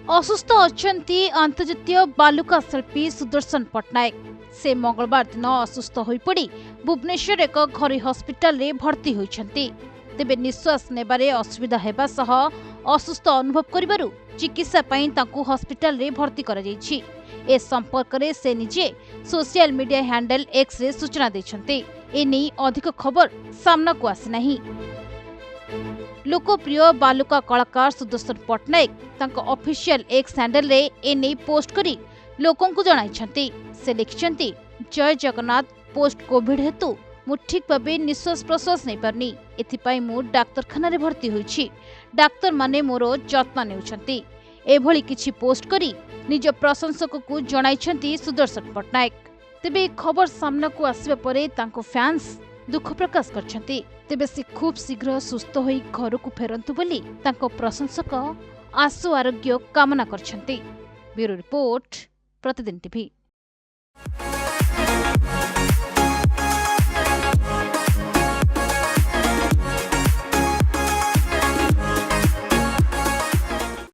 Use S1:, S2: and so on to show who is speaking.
S1: असुस्थ अछंती अंतर्जातीय बालुका शिल्पी सुदर्शन पट्टनायक। से मंगलवार दिन असुस्थ होई पड़ी भुवनेश्वर एक घरोई हस्पिटाल रे भर्ती होइछंती। तेबे निश्वास नेबारे असुविधा हेबा सह असुस्थ अनुभव करिबारु चिकित्सा पई तांकु हस्पिटाल रे भर्ती करा जायछि। ए संपर्क रे से निजे social media handle X ray सूचना दैछंती। एनी अधिक खबर सामना को आसी नाही। लोकप्रिय बालुका कलाकार सुदर्शन पट्टनायक तांको ऑफिशियल एक्स हैंडल रे एने पोस्ट करी लोकों को जणाइछंती। से लिखिछंती, जय जगन्नाथ। पोस्ट कोविड हेतु मु ठीक भाबे निश्वास प्रश्वास नहीं पारनी, एथिपाई मु डाक्तरखाना रे भर्ती होईछि। डाक्तर माने मोरो जत्न नेउछंती। एभली किछि पोस्ट करी निज प्रशंसक को जणाइछंती सुदर्शन पट्टनायक। तेबे खबर सामना को आसीबा परे तांको फैंस दुख प्रकाश करछंती। तेबे से खूब शीघ्र सुस्थ होई घर को फेरंतु बोली तांको प्रशंसक आशु आरोग्य कामना करछंती। ब्यूरो रिपोर्ट, प्रतिदिन टीवी।